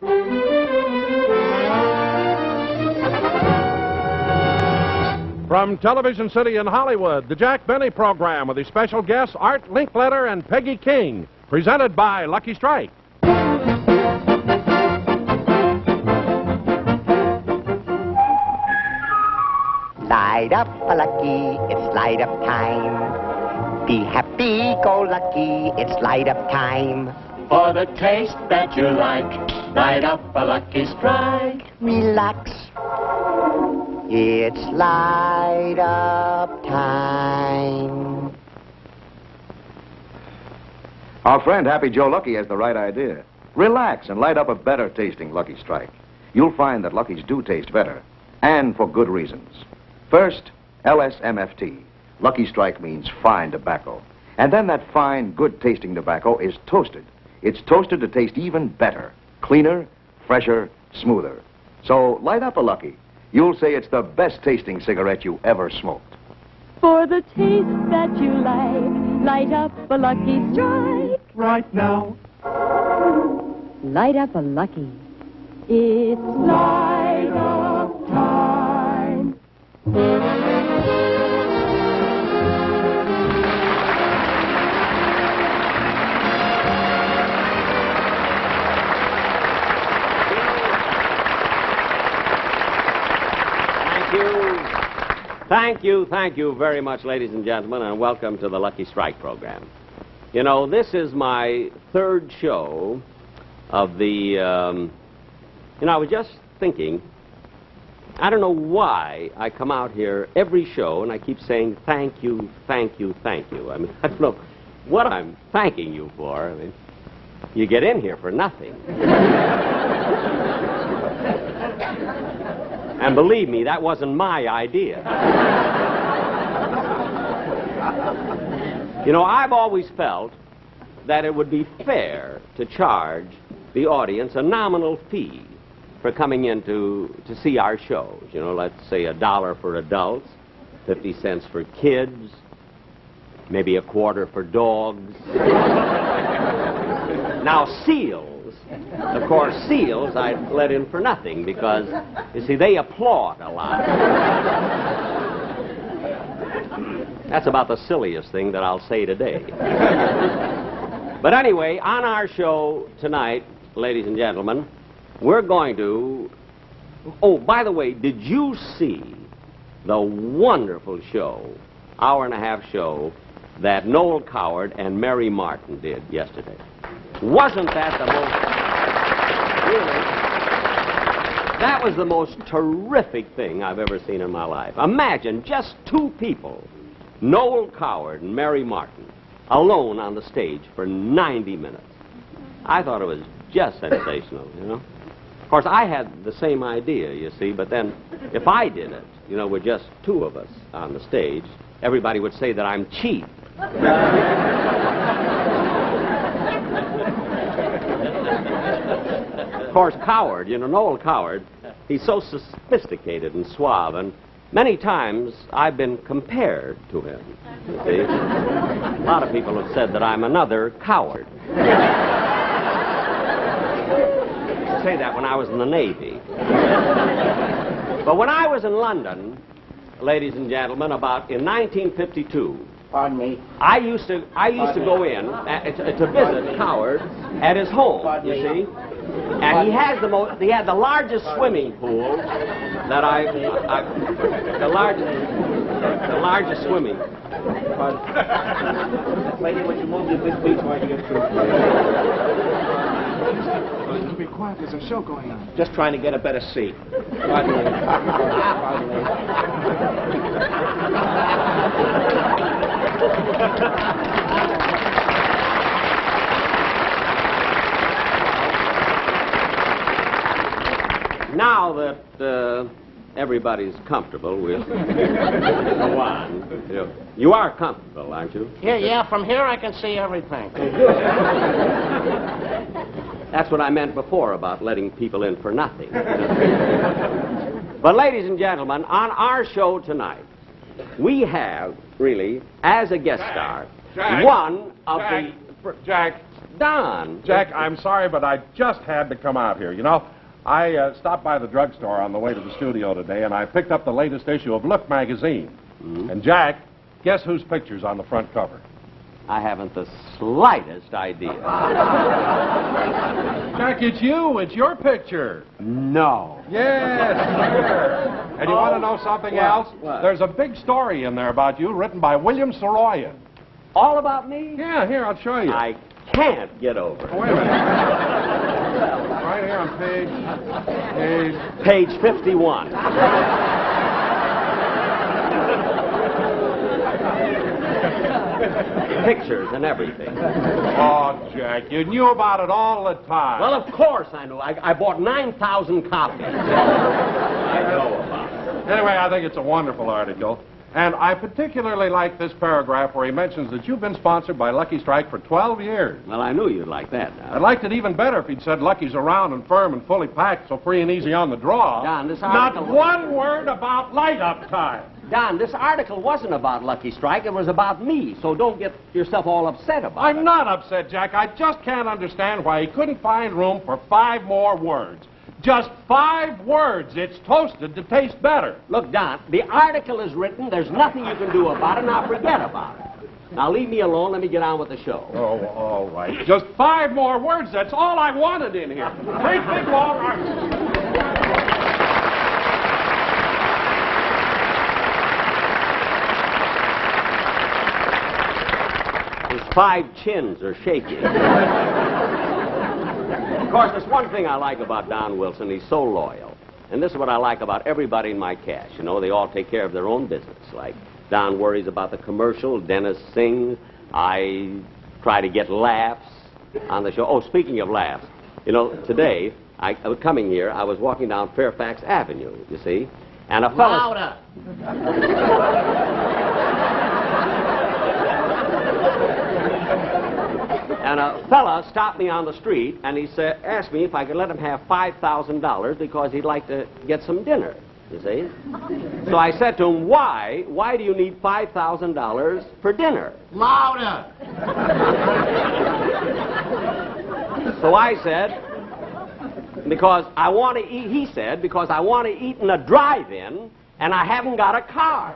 From Television City in Hollywood, the Jack Benny program with his special guests Art Linkletter and Peggy King, presented by Lucky Strike. Light up, Lucky, it's light up time. Be happy, go lucky, it's light up time. For the taste that you like, light up a Lucky Strike. Relax, it's light up time. Our friend Happy Joe Lucky has the right idea. Relax and light up a better tasting Lucky Strike. You'll find that Luckies do taste better, and for good reasons. First, LSMFT. Lucky Strike means fine tobacco. And then that fine, good-tasting tobacco is toasted. It's toasted to taste even better, cleaner, fresher, smoother. So light up a Lucky. You'll say it's the best-tasting cigarette you ever smoked. For the taste that you like, light up a Lucky Strike. Right now. Light up a Lucky. It's light up time. Thank you very much, ladies and gentlemen, and welcome to the Lucky Strike program. You know, this is my third show of the, I was just thinking, I don't know why I come out here every show and I keep saying thank you, thank you, thank you. I mean, I don't know what I'm thanking you for. I mean, you get in here for nothing. And believe me, that wasn't my idea. You know, I've always felt that it would be fair to charge the audience a nominal fee for coming in to see our shows. You know, let's say $1 for adults, 50 cents for kids, maybe a quarter for dogs. Now, seals, of course, seals I'd let in for nothing because, you see, they applaud a lot. That's about the silliest thing that I'll say today. But anyway, on our show tonight, ladies and gentlemen, we're going to... Oh, by the way, did you see the wonderful show, hour-and-a-half show, that Noel Coward and Mary Martin did yesterday? Wasn't that the most... Really? That was the most terrific thing I've ever seen in my life. Imagine just two people, Noel Coward and Mary Martin, alone on the stage for 90 minutes. I thought it was just sensational, you know. Of course, I had the same idea, you see, but then if I did it, you know, with just two of us on the stage, everybody would say that I'm cheap. Of course, Coward, you know, Noel Coward, he's so sophisticated and suave, and many times I've been compared to him, you see. A lot of people have said that I'm another Coward. I say that when I was in the Navy. But when I was in London, ladies and gentlemen, about in 1952, Pardon me. I used to go in to visit Coward at his home, you see. And he had the largest swimming pool that the largest swimming. Lady, would you move your big feet while you get through? Be quiet, there's a show going on. Just trying to get a better seat. Pardon me. Pardon me. Now that everybody's comfortable, we'll go on. You are comfortable, aren't you? Yeah, from here I can see everything. That's what I meant before about letting people in for nothing. But ladies and gentlemen, on our show tonight, we have, really, as a guest star, one of the... Jack, Don. Jack, I'm sorry, but I just had to come out here. You know, I stopped by the drugstore on the way to the studio today, and I picked up the latest issue of Look magazine. And Jack, guess whose picture's on the front cover? I haven't the slightest idea. Jack, it's you. It's your picture. No. Yes. And you want to know something else? What? There's a big story in there about you written by William Saroyan. All about me? Yeah, here, I'll show you. I can't get over it. Wait a minute. Right here on Page 51. Pictures and everything. Oh, Jack, you knew about it all the time. Well, of course I knew. I bought 9,000 copies. I know about it. Anyway, I think it's a wonderful article. And I particularly like this paragraph where he mentions that you've been sponsored by Lucky Strike for 12 years. Well, I knew you'd like that now. I'd liked it even better if he'd said Lucky's around and firm and fully packed, so free and easy on the draw. Don, this article... Not one word about light-up time. Don, this article wasn't about Lucky Strike. It was about me, so don't get yourself all upset about it. I'm not upset, Jack. I just can't understand why he couldn't find room for 5 more words. Just 5 words. It's toasted to taste better. Look, Don, the article is written. There's nothing you can do about it. Now forget about it. Now leave me alone. Let me get on with the show. Oh, all right. Just 5 more words. That's all I wanted in here. Great big long article. His 5 chins are shaking. Of course, there's one thing I like about Don Wilson. He's so loyal. And this is what I like about everybody in my cast. You know, they all take care of their own business. Like, Don worries about the commercial. Dennis sings. I try to get laughs on the show. Oh, speaking of laughs, you know, today, I was coming here, I was walking down Fairfax Avenue, you see, and a fellow... Louder! And a fella stopped me on the street, and he asked me if I could let him have $5,000 because he'd like to get some dinner, you see. So I said to him, why? Why do you need $5,000 for dinner? Louder! So I said, because I want to eat, he said, because I want to eat in a drive-in, and I haven't got a car.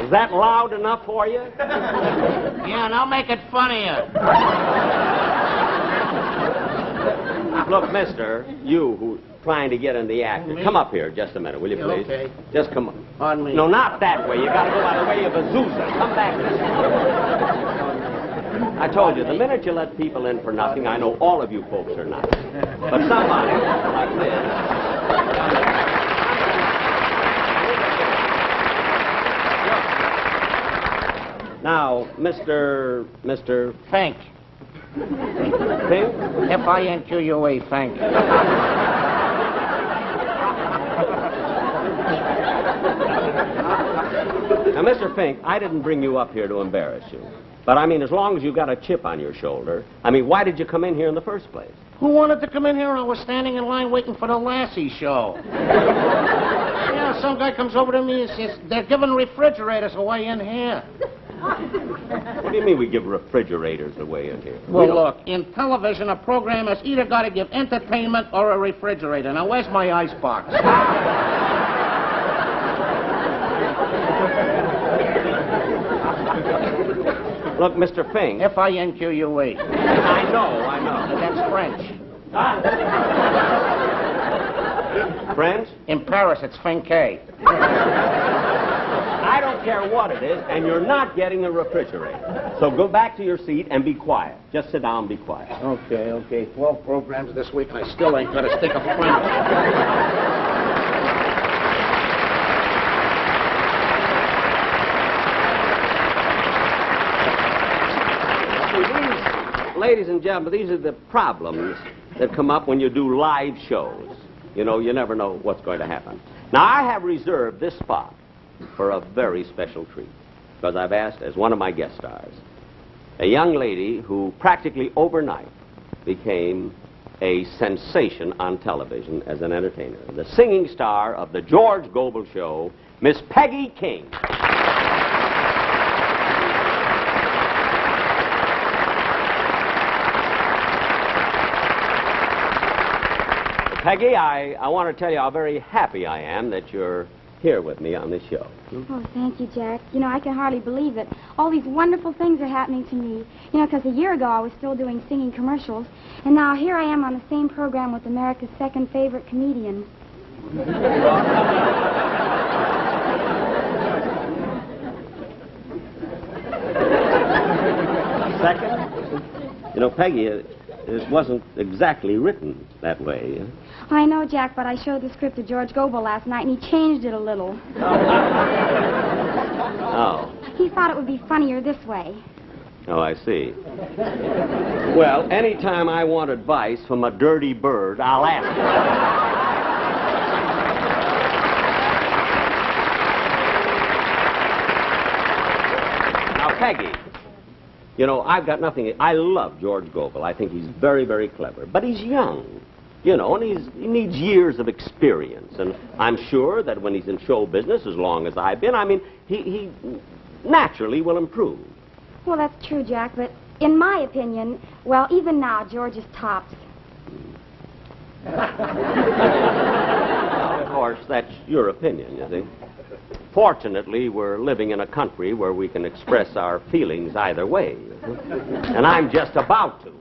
Is that loud enough for you? Yeah, now make it funnier. Look, mister, you who trying to get in the act, come up here just a minute, will you please? Okay. Just come up. On me. No, not that way. You got to go by the way of Azusa. Come back this way. I told you, the minute you let people in for nothing, I know all of you folks are nice. But somebody like this... Now, Mr. Fink. Fink? F-I-N-Q-U-E, Fink. Now, Mr. Fink, I didn't bring you up here to embarrass you. But, I mean, as long as you've got a chip on your shoulder, I mean, why did you come in here in the first place? Who wanted to come in here? I was standing in line waiting for the Lassie show. Yeah, some guy comes over to me and says, they're giving refrigerators away in here. What do you mean we give refrigerators away in here? Well, look, in television, a program has either got to give entertainment or a refrigerator. Now, where's my icebox? Look, Mr. Fink. F-I-N-Q-U-E. I know. That's French. French? In Paris, it's Finke. I don't care what it is, and you're not getting a refrigerator. So go back to your seat and be quiet. Just sit down and be quiet. Okay. 12 programs this week, and I still ain't got a stick of French. Ladies and gentlemen, these are the problems that come up when you do live shows. You know, you never know what's going to happen. Now, I have reserved this spot for a very special treat, because I've asked, as one of my guest stars, a young lady who practically overnight became a sensation on television as an entertainer. The singing star of the George Gobel Show, Miss Peggy King. Peggy, I want to tell you how very happy I am that you're here with me on this show. Oh, thank you, Jack. You know, I can hardly believe it. All these wonderful things are happening to me. You know, because a year ago I was still doing singing commercials, and now here I am on the same program with America's second favorite comedian. Second? You know, Peggy, it wasn't exactly written that way. I know, Jack, but I showed the script to George Gobel last night, and he changed it a little. Oh. He thought it would be funnier this way. Oh, I see. Well, anytime I want advice from a dirty bird, I'll ask him. Now, Peggy, you know, I've got nothing. I love George Gobel. I think he's very, very clever. But he's young, you know, and he needs years of experience. And I'm sure that when he's in show business, as long as I've been, I mean, he naturally will improve. Well, that's true, Jack, but in my opinion, well, even now, George is tops. Of course, that's your opinion, you see. Fortunately, we're living in a country where we can express our feelings either way. And I'm just about to.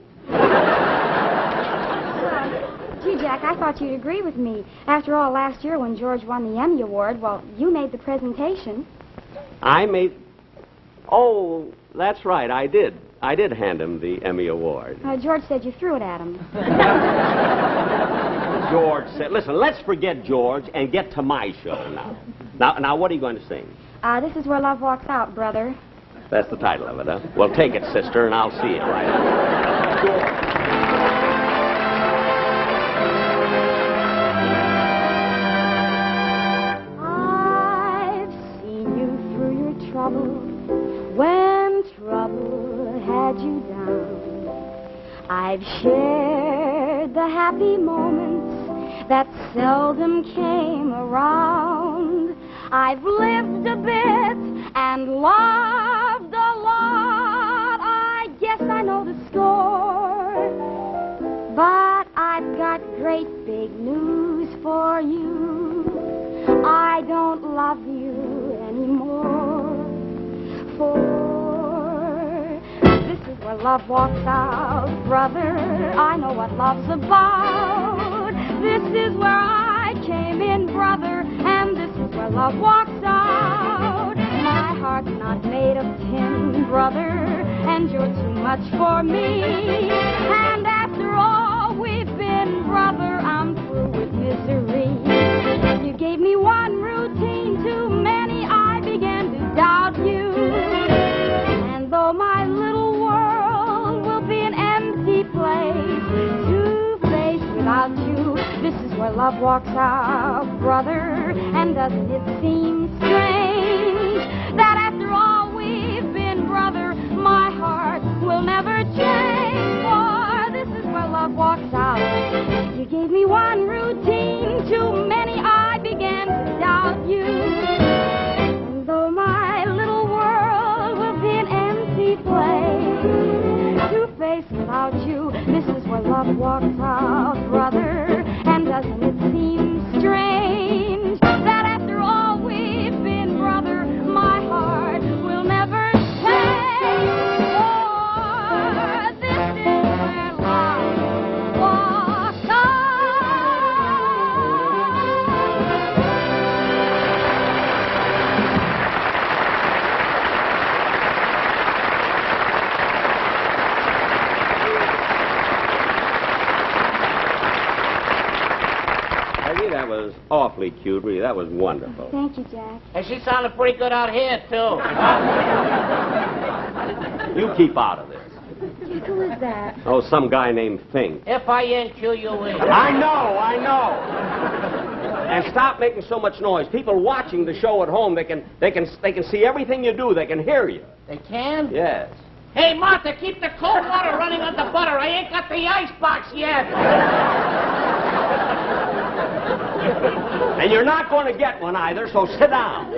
Gee, Jack, I thought you'd agree with me. After all, last year when George won the Emmy Award, well, you made the presentation. I made... Oh, that's right, I did. I did hand him the Emmy Award. George said you threw it at him. George said... Listen, let's forget George and get to my show now. Now, what are you going to sing? This is Where Love Walks Out, brother. That's the title of it, huh? Well, take it, sister, and I'll see it right. George. When trouble had you down, I've shared the happy moments that seldom came around. I've lived a bit and loved a lot. I guess I know the score, but I've got great big news for you. I don't love you anymore. This is where love walks out, brother. I know what love's about. This is where I came in, brother, and this is where love walks out. My heart's not made of tin, brother, and you're too much for me. And after all we've been, brother, I'm through with misery. You gave me one routine too many, I began to doubt you. And though my little world will be an empty place, two-faced without you, this is where love walks out, brother. And doesn't it seem strange that after all we've been, brother, my heart will never change? For this is where love walks out. You gave me one routine too many, I began to doubt you. And though my little world will be an empty place, two-faced without you, this is where love walks out, brother. And doesn't it seem strange that after all we've been, brother, my heart will never change? For this is where love walks out. Peggy, that was awfully cute, really. That was wonderful. Thank you, Jack. And she sounded pretty good out here, too. You keep out of this. Jack, who is that? Oh, some guy named Fink. F-I-N-Q-U-E. I know. And stop making so much noise. People watching the show at home, they can see everything you do. They can hear you. They can? Yes. Hey, Martha, keep the cold water running on the butter. I ain't got the ice box yet. And you're not going to get one either, so sit down.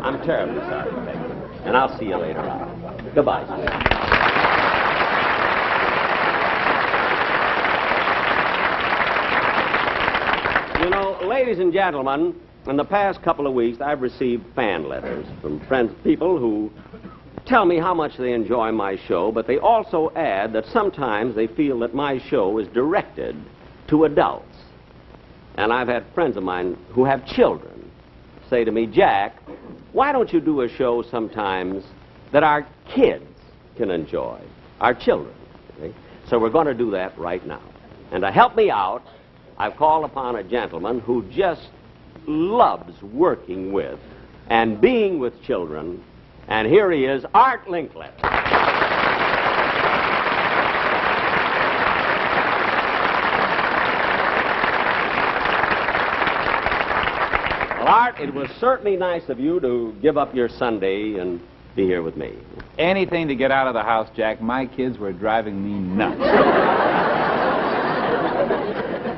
I'm terribly sorry, Peggy. And I'll see you later on. Goodbye, sweetie. You know, ladies and gentlemen, in the past couple of weeks, I've received fan letters from people who tell me how much they enjoy my show, but they also add that sometimes they feel that my show is directed to adults. And I've had friends of mine who have children say to me, Jack, why don't you do a show sometimes that our kids can enjoy, our children? See? So we're going to do that right now. And to help me out, I've called upon a gentleman who just loves working with and being with children. And here he is, Art Linkletter. Well, Art, it was certainly nice of you to give up your Sunday and be here with me. Anything to get out of the house, Jack. My kids were driving me nuts.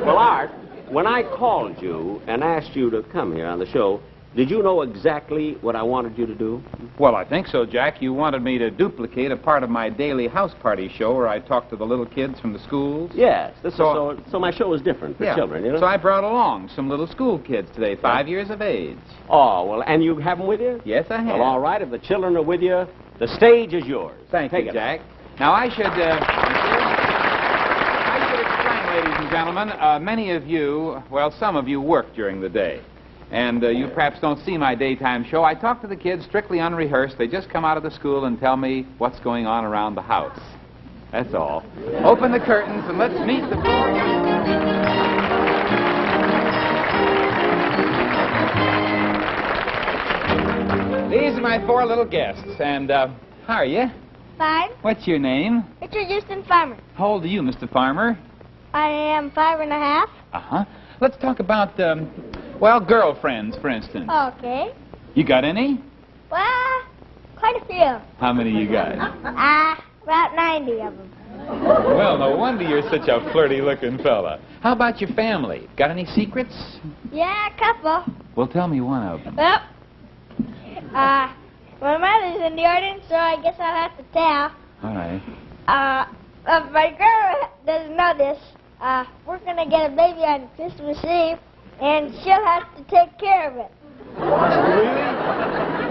Well, Art, when I called you and asked you to come here on the show, did you know exactly what I wanted you to do? Well, I think so, Jack. You wanted me to duplicate a part of my daily house party show where I talk to the little kids from the schools. Yes. So my show is different for children, you know? So I brought along some little school kids today, 5 years of age. Oh, well, and you have them with you? Yes, I have. Well, all right. If the children are with you, the stage is yours. Thank Take you, it. Jack. Now, I should explain, ladies and gentlemen, many of you, well, some of you work during the day. And you perhaps don't see my daytime show. I talk to the kids strictly unrehearsed. They just come out of the school and tell me what's going on around the house. That's all. Open the curtains and let's meet the... These are my 4 little guests. And, how are you? Fine. What's your name? Richard Houston Farmer. How old are you, Mr. Farmer? I am 5 and a half. Uh-huh. Let's talk about, well, girlfriends, for instance. Okay. You got any? Well, quite a few. How many you got? About 90 of them. Well, no wonder you're such a flirty-looking fella. How about your family? Got any secrets? Yeah, a couple. Well, tell me one of them. Well, my mother's in the audience, so I guess I'll have to tell. All right. My girl doesn't know this. We're going to get a baby on Christmas Eve, and she'll have to take care of it. Really?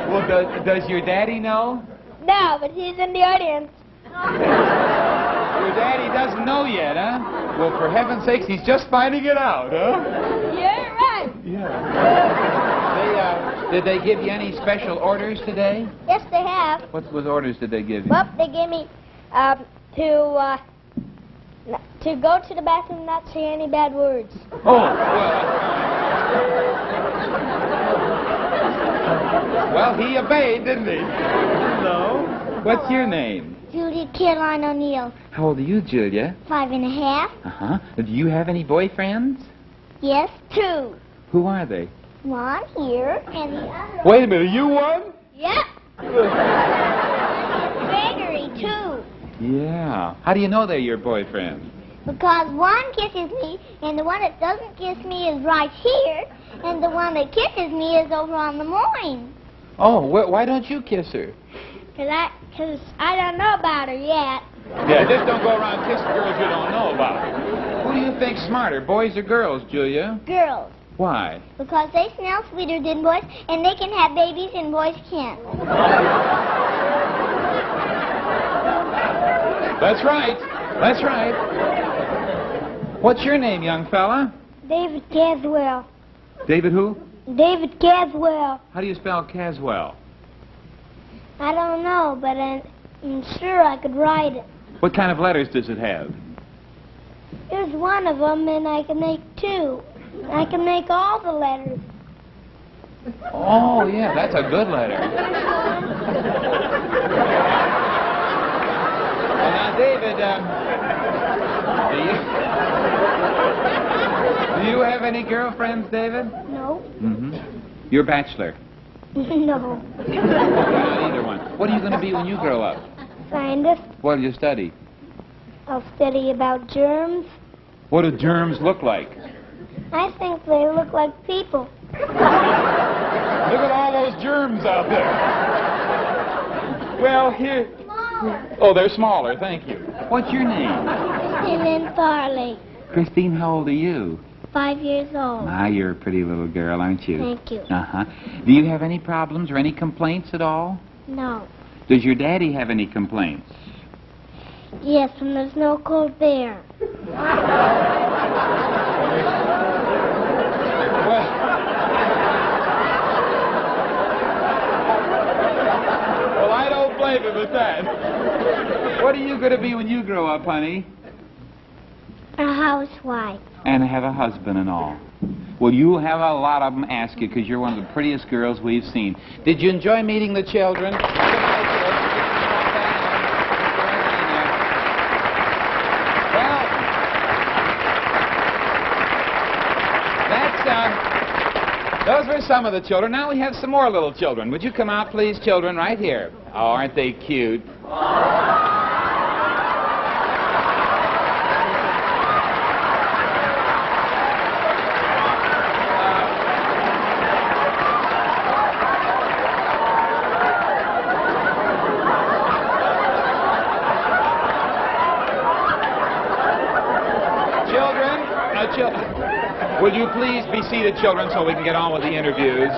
Well, does your daddy know? No, but he's in the audience. Your daddy doesn't know yet, huh? Well, for heaven's sakes, he's just finding it out, huh? You're right. Yeah. Did they give you any special orders today? Yes, they have. What orders did they give you? Well, they gave me to go to the bathroom and not say any bad words. Oh, well, he obeyed, didn't he? No. What's your name? Julia Caroline O'Neill. How old are you, Julia? 5 and a half. Uh-huh. Do you have any boyfriends? Yes, 2. Who are they? One here and the other. Wait a minute, you one? Yep. Gregory, 2. Yeah. How do you know they're your boyfriend? Because one kisses me, and the one that doesn't kiss me is right here, and the one that kisses me is over on the moin. Oh, why don't you kiss her? Because I don't know about her yet. Yeah, just don't go around kissing girls you don't know about. Who do you think's smarter, boys or girls, Julia? Girls. Why? Because they smell sweeter than boys, and they can have babies and boys can't. That's right. That's right. What's your name, young fella? David Caswell. David who? David Caswell. How do you spell Caswell? I don't know, but I'm sure I could write it. What kind of letters does it have? Here's one of them, and I can make 2. I can make all the letters. Oh, yeah, that's a good letter. Well, now, David, do you have any girlfriends, David? No. Mm-hmm. You're a bachelor? No. Not either one. What are you going to be when you grow up? scientist. What do you study? I'll study about germs. What do germs look like? I think they look like people. Look at all those germs out there. Well, here... Oh, they're smaller, thank you. What's your name? And Farley, Christine, how old are you? 5 years old. Ah, you're a pretty little girl, aren't you? Thank you. Uh-huh. Do you have any problems or any complaints at all? No. Does your daddy have any complaints? Yes, and there's no cold there. Well, I don't blame him at that. What are you going to be when you grow up, honey? A housewife. And have a husband and all. Well, you'll have a lot of them ask you because you're one of the prettiest girls we've seen. Did you enjoy meeting the children? Well, those were some of the children. Now we have some more little children. Would you come out, please, children, right here? Oh, aren't they cute? Will you please be seated, children, so we can get on with the interviews?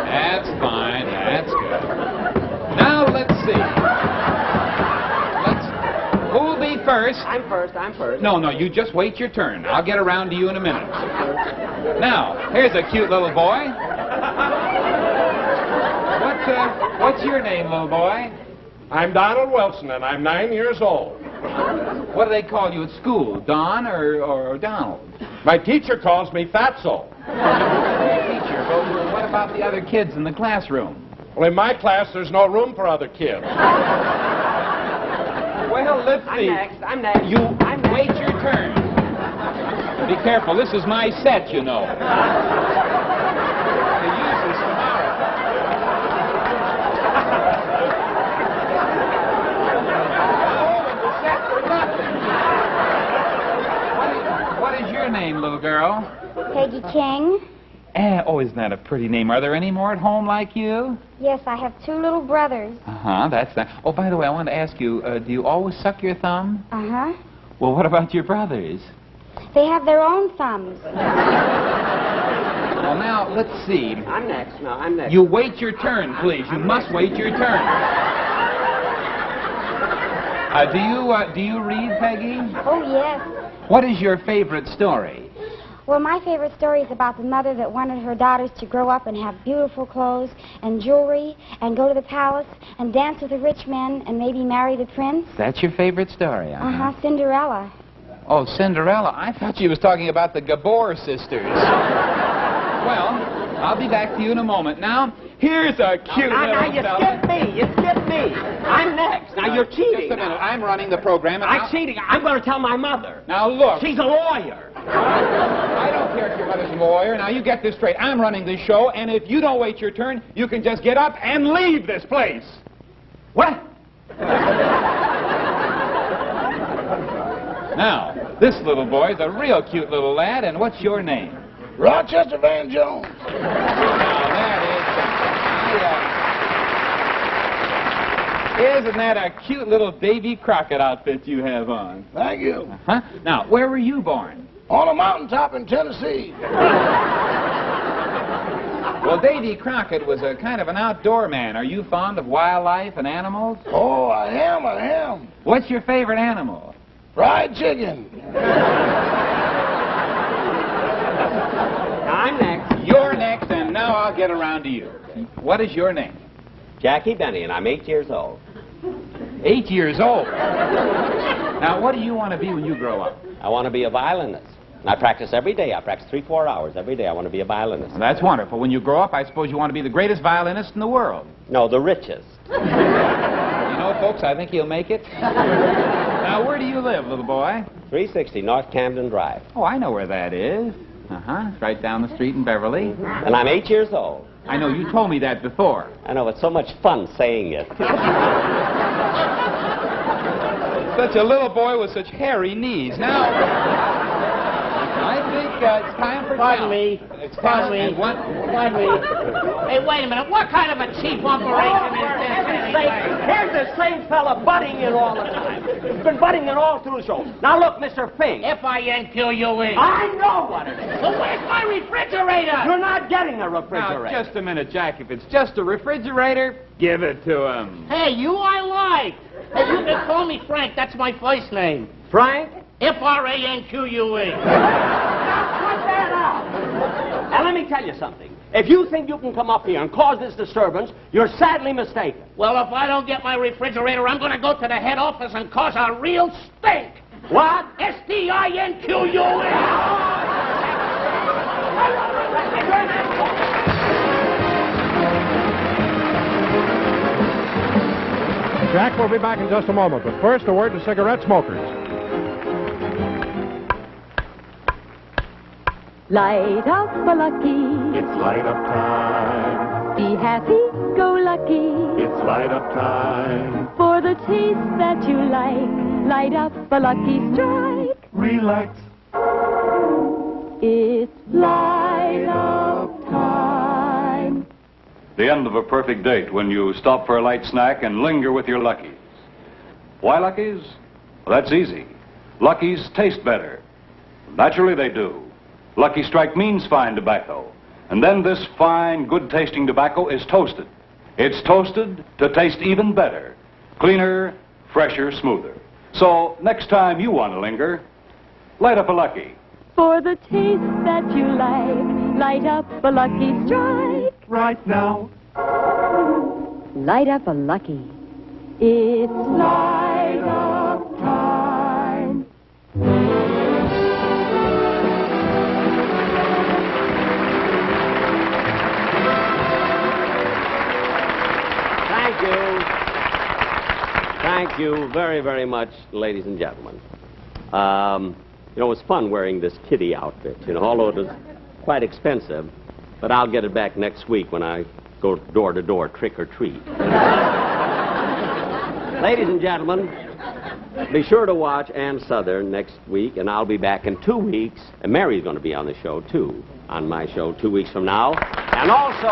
That's fine. That's good. Now, let's see. Who'll be first? I'm first. No, you just wait your turn. I'll get around to you in a minute. Now, here's a cute little boy. What's your name, little boy? I'm Donald Wilson, and I'm 9 years old. What do they call you at school, Don or Donald? My teacher calls me Fatso. Teacher, but what about the other kids in the classroom? Well, in my class, there's no room for other kids. Well, let's see. I'm next. Wait your turn. Be careful. This is my set, you know. They use this tomorrow. What is your name, little girl? Peggy King. Oh, isn't that a pretty name? Are there any more at home like you? Yes, I have 2 little brothers. Uh-huh, that's that. Oh, by the way, I wanted to ask you, do you always suck your thumb? Uh-huh. Well, what about your brothers? They have their own thumbs. Well, now, let's see. I'm next. You wait your turn, please. You must wait your turn. Do you read, Peggy? Oh, yes. What is your favorite story? Well, my favorite story is about the mother that wanted her daughters to grow up and have beautiful clothes and jewelry and go to the palace and dance with the rich men and maybe marry the prince. That's your favorite story, Uh-huh, Cinderella. Oh, Cinderella. I thought she was talking about the Gabor sisters. Well, I'll be back to you in a moment. Now, here's a cute Now, little you fella. skipped me. I'm next. Now, you're cheating. Just a minute. I'm running the program. And I'm cheating. I'm going to tell my mother. Now, look. She's a lawyer. I don't care if your mother's a lawyer. Now, you get this straight. I'm running this show, and if you don't wait your turn, you can just get up and leave this place. What? Now, this little boy's a real cute little lad, and what's your name? Rochester Van Jones. Now, that is... Isn't that a cute little Davy Crockett outfit you have on? Thank you. Huh? Now, where were you born? On a mountaintop in Tennessee. Well, Davy Crockett was a kind of an outdoor man. Are you fond of wildlife and animals? Oh, I am. What's your favorite animal? Fried chicken. I'm next. You're next, and now I'll get around to you. What is your name? Jackie Benny, and I'm 8 years old. 8 years old. Now, what do you want to be when you grow up? I want to be a violinist. And I practice every day. I practice 3-4 hours every day. I want to be a violinist. Well, that's wonderful. When you grow up, I suppose you want to be the greatest violinist in the world. No, the richest. You know, folks, I think he'll make it. Now, where do you live, little boy? 360 North Camden Drive. Oh, I know where that is. Uh-huh. It's right down the street in Beverly. And I'm 8 years old. I know, you told me that before. I know, it's so much fun saying it. Such a little boy with such hairy knees. Now, I think it's time for... Pardon me. It's Pardon me. What? Pardon me. Hey, wait a minute. What kind of a cheap operation is this anyway? Here's the same fella butting in all the time. He's been butting in all through the show. Now look, Mr. Fink. F-I-N-Q-U-E. I know what it is. Well, where's my refrigerator? You're not getting a refrigerator. Now, just a minute, Jack. If it's just a refrigerator, give it to him. Hey, you I like. Hey, you can call me Frank. That's my first name. Frank? F-R-A-N-Q-U-E. Now, cut that out. Now, let me tell you something. If you think you can come up here and cause this disturbance, you're sadly mistaken. Well, if I don't get my refrigerator, I'm going to go to the head office and cause a real stink. What? S-T-I-N-Q-U-E. Jack will be back in just a moment, but first a word to cigarette smokers. Light up a lucky. It's light up time. Be happy, go lucky. It's light up time. For the taste that you like, light up a lucky strike. Relax. It's light up time. The end of a perfect date when you stop for a light snack and linger with your Luckies. Why Luckies? Well, that's easy. Luckies taste better. Naturally they do. Lucky Strike means fine tobacco. And then this fine, good-tasting tobacco is toasted. It's toasted to taste even better. Cleaner, fresher, smoother. So, next time you want to linger, light up a Lucky. For the taste that you like, light up a lucky strike. Right now. Light up a lucky. It's light up time. Thank you. Thank you very, very much, ladies and gentlemen. You know, it was fun wearing this kitty outfit, you know, although it was quite expensive. But I'll get it back next week when I go door to door, trick or treat. Ladies and gentlemen, be sure to watch Ann Southern next week, and I'll be back in 2 weeks. And Mary's going to be on the show, too, on my show 2 weeks from now. And also,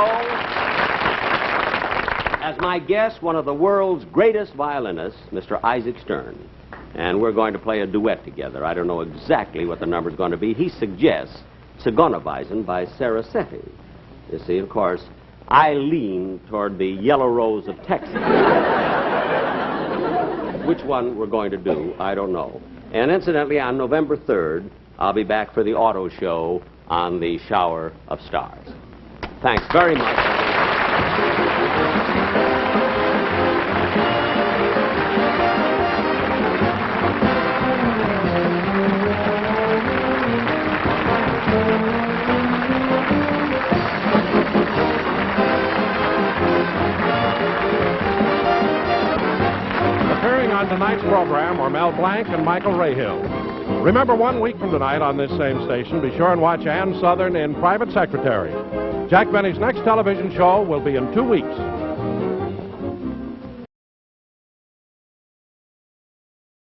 as my guest, one of the world's greatest violinists, Mr. Isaac Stern. And we're going to play a duet together. I don't know exactly what the number's going to be. He suggests Segonaweisen by Sarasate. You see, of course, I lean toward the Yellow Rose of Texas. Which one we're going to do, I don't know. And incidentally, on November 3rd, I'll be back for the auto show on the Shower of Stars. Thanks very much. Appearing on tonight's program are Mel Blanc and Michael Rahill. Remember, 1 week from tonight on this same station, be sure and watch Ann Southern in Private Secretary. Jack Benny's next television show will be in 2 weeks.